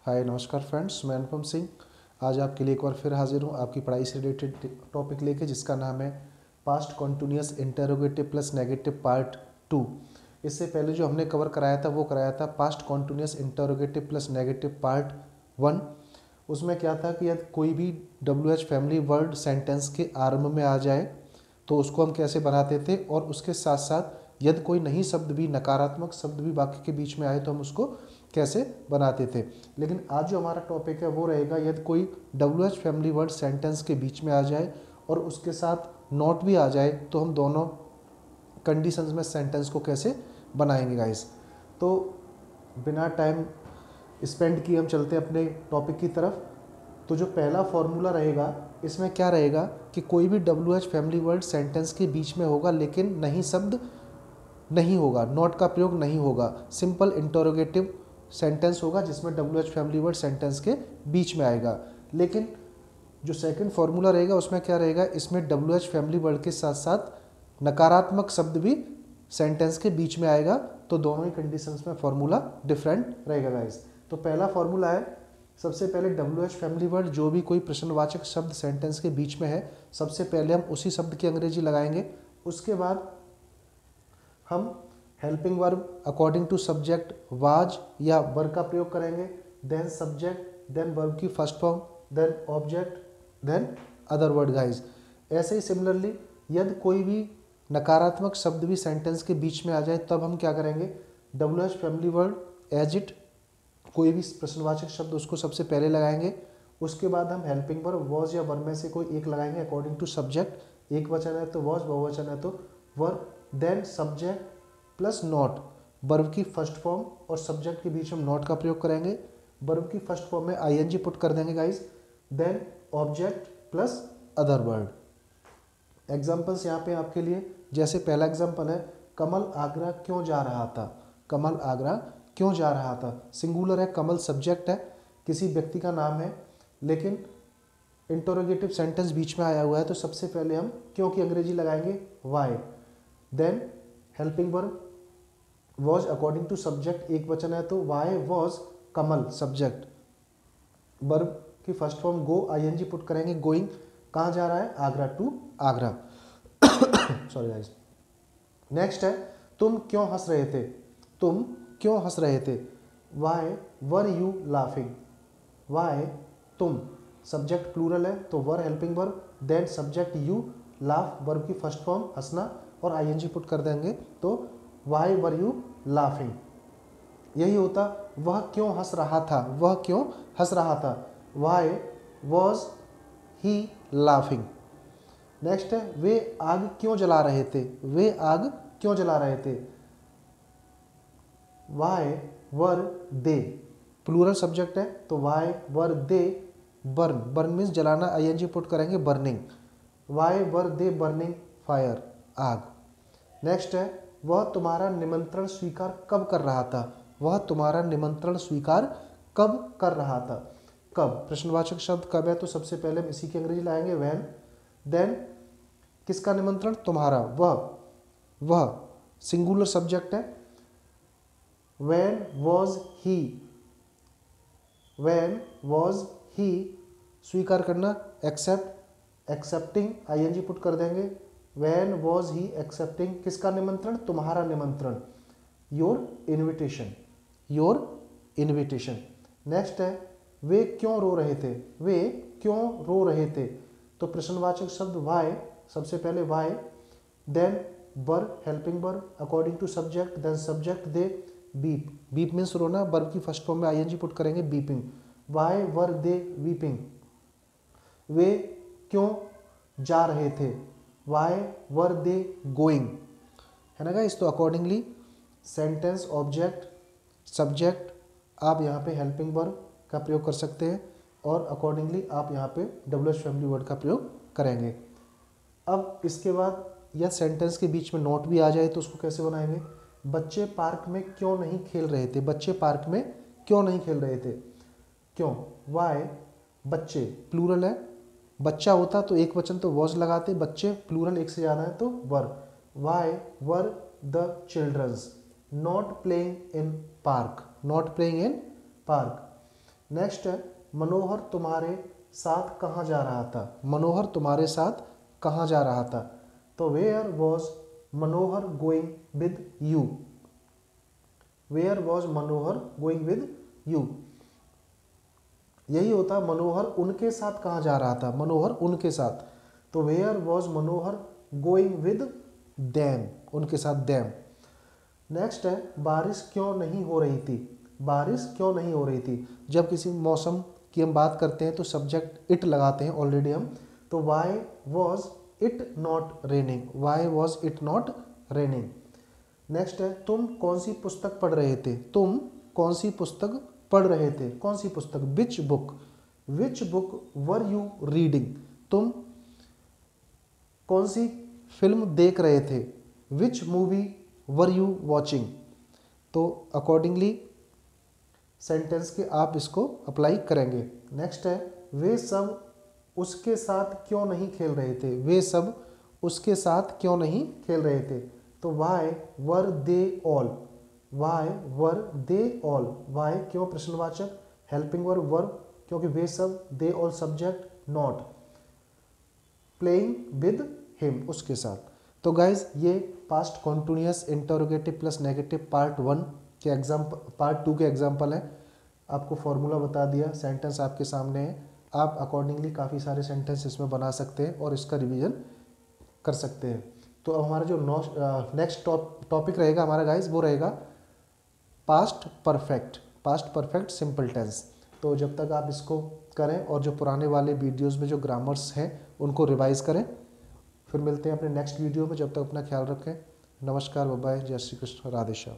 हाय नमस्कार फ्रेंड्स, मैं अनुपम सिंह आज आपके लिए एक बार फिर हाजिर हूँ आपकी पढ़ाई से रिलेटेड टॉपिक लेके, जिसका नाम है past continuous interrogative plus negative part 2। इससे पहले जो हमने कवर कराया था वो कराया था past continuous interrogative plus negative part 1। उसमें क्या था कि यदि कोई भी WH फैमिली वर्ड सेंटेंस के आरंभ में आ जाए तो उसको हम कैसे बनाते थे, और उसके साथ साथ यदि कोई नई शब्द भी, नकारात्मक शब्द भी वाक्य के बीच में आए तो हम उसको कैसे बनाते थे। लेकिन आज जो हमारा टॉपिक है वो रहेगा यदि कोई WH फैमिली वर्ड सेंटेंस के बीच में आ जाए और उसके साथ नॉट भी आ जाए तो हम दोनों कंडीशंस में सेंटेंस को कैसे बनाएंगे गाइस। तो बिना टाइम स्पेंड किए हम चलते हैं अपने टॉपिक की तरफ। तो जो पहला फॉर्मूला रहेगा इसमें क्या रहेगा कि कोई भी WH फैमिली वर्ड सेंटेंस के बीच में होगा लेकिन नहीं शब्द नहीं होगा, नॉट का प्रयोग नहीं होगा, सिंपल इंटरोगेटिव सेंटेंस होगा जिसमें WH फैमिली वर्ड सेंटेंस के बीच में आएगा। लेकिन जो सेकंड फॉर्मूला रहेगा उसमें क्या रहेगा, इसमें WH फैमिली वर्ड के साथ साथ नकारात्मक शब्द भी सेंटेंस के बीच में आएगा, तो दोनों ही कंडीशंस में फॉर्मूला डिफरेंट रहेगा गाइस। तो पहला फॉर्मूला है, सबसे पहले WH फैमिली वर्ड जो भी कोई प्रश्नवाचक शब्द सेंटेंस के बीच में है, सबसे पहले हम उसी शब्द की अंग्रेजी लगाएंगे। उसके बाद हम helping verb according to subject was या वर का प्रयोग करेंगे, देन सब्जेक्ट, देन वर्ब की first form, then object, then other word guys. ऐसे ही सिमिलरली यदि कोई भी नकारात्मक शब्द भी सेंटेंस के बीच में आ जाए तब हम क्या करेंगे, WH family word as it, कोई भी प्रश्नवाचक शब्द उसको सबसे पहले लगाएंगे। उसके बाद हम हेल्पिंग वर्ब वॉज या वर में से कोई एक लगाएंगे अकॉर्डिंग टू सब्जेक्ट, एक वचन है तो वॉज, बहुवचन है तो were, then subject plus not, verb की फर्स्ट फॉर्म और सब्जेक्ट के बीच हम नॉट का प्रयोग करेंगे, वर्ब की फर्स्ट फॉर्म में ING पुट कर देंगे guys, then object plus other word. Examples यहाँ पे आपके लिए, जैसे पहला एग्जाम्पल है, कमल आगरा क्यों जा रहा था। कमल आगरा क्यों जा रहा था, सिंगुलर है, कमल सब्जेक्ट है, किसी व्यक्ति का नाम है, लेकिन इंटरोगेटिव सेंटेंस बीच में आया हुआ है तो सबसे पहले हम क्यों की अंग्रेजी लगाएंगे why, then helping verb was according to subject, एक वचन है तो why was Kamal subject, verb की first form go, ING put करेंगे, गोइंग, कहाँ जा रहा है, Agra to Agra. Sorry guys. Next है, तुम क्यों हंस रहे थे। तुम क्यों हंस रहे थे, why were you laughing, why तुम, सब्जेक्ट प्लूरल है तो were helping verb, then subject you, laugh verb की फर्स्ट फॉर्म हंसना और ING पुट कर देंगे तो वाई वर यू लाफिंग। यही होता वह क्यों हंस रहा था, वह क्यों हंस रहा था, why was he laughing. Next है, वे आग क्यों जला रहे थे, वे आग क्यों जला रहे थे, why were they, plural subject है तो why were they burn, burn means जलाना, ING पुट करेंगे burning, why were they burning fire, आग। नेक्स्ट है, वह तुम्हारा निमंत्रण स्वीकार कब कर रहा था, वह तुम्हारा निमंत्रण स्वीकार कब कर रहा था। कब, प्रश्नवाचक शब्द कब है तो सबसे पहले हम इसी की अंग्रेजी लाएंगे व्हेन, देन किसका निमंत्रण, तुम्हारा, वह सिंगुलर सब्जेक्ट है, when was he, when was he, स्वीकार करना, एक्सेप्ट, एक्सेप्टिंग, ING पुट कर देंगे, व्हेन वॉज ही एक्सेप्टिंग, किसका निमंत्रण, तुम्हारा निमंत्रण, your invitation, your invitation. Next है, वे क्यों रो रहे थे, वे क्यों रो रहे थे, तो प्रश्नवाचक शब्द वाई, सबसे पहले why, then were helping verb according to subject, then subject they, beep, beep means रोना, वर्ब की फर्स्ट फॉर्म में ING पुट करेंगे beeping, why were they weeping. वे क्यों जा रहे थे, वाई वर दे गोइंग, है ना गाइस। तो अकॉर्डिंगली सेंटेंस, ऑब्जेक्ट, सब्जेक्ट, आप यहाँ पे हेल्पिंग वर्ब का प्रयोग कर सकते हैं और अकॉर्डिंगली आप यहाँ पे WH फैमिली वर्ड का प्रयोग करेंगे। अब इसके बाद यह सेंटेंस के बीच में नोट भी आ जाए तो उसको कैसे बनाएंगे, बच्चे पार्क में क्यों नहीं खेल रहे थे, बच्चे पार्क में क्यों नहीं खेल रहे थे, क्यों, वाई, बच्चे प्लूरल है, बच्चा होता तो एक वचन तो वॉज लगाते, बच्चे प्लूरल एक से ज़्यादा है तो were, why were the childrens not playing in park, not playing in park, next है मनोहर तुम्हारे साथ कहाँ जा रहा था, मनोहर तुम्हारे साथ कहाँ जा रहा था, तो where was Manohar going with you, where was Manohar going with you. यही होता मनोहर उनके साथ कहाँ जा रहा था, मनोहर उनके साथ, तो where was Manohar going with them, उनके साथ देम। नेक्स्ट है बारिश क्यों नहीं हो रही थी, बारिश क्यों नहीं हो रही थी। जब किसी मौसम की हम बात करते हैं तो सब्जेक्ट इट लगाते हैं ऑलरेडी हम, तो why was it not raining, why was it not raining. Next है तुम कौन सी पुस्तक पढ़ रहे थे, तुम कौन सी पुस्तक पढ़ रहे थे, कौन सी पुस्तक, which book, which book were you reading, तुम कौन सी फिल्म देख रहे थे, which movie were you watching. तो अकॉर्डिंगली सेंटेंस के आप इसको अप्लाई करेंगे। नेक्स्ट है वे सब उसके साथ क्यों नहीं खेल रहे थे, वे सब उसके साथ क्यों नहीं खेल रहे थे, तो why were they all, why were they all, why क्यों प्रश्नवाचक, हेल्पिंग वर्ब वर्ब क्योंकि वे सब, they all subject, not, playing with him उसके साथ। तो गाइज ये past continuous interrogative plus negative part 1 के एग्जाम्पल, पार्ट 2 के एग्जाम्पल है। आपको फॉर्मूला बता दिया, सेंटेंस आपके सामने है, आप अकॉर्डिंगली काफ़ी सारे सेंटेंस इसमें बना सकते हैं और इसका रिवीजन कर सकते हैं। तो अब हमारा जो नेक्स्ट टॉपिक रहेगा हमारा गाइज वो रहेगा past perfect, past perfect simple tense. तो जब तक आप इसको करें और जो पुराने वाले वीडियोस में जो ग्रामर्स हैं उनको रिवाइज करें, फिर मिलते हैं अपने नेक्स्ट वीडियो में। जब तक अपना ख्याल रखें। नमस्कार, बाय बाय, जय श्री कृष्ण, राधे श्याम।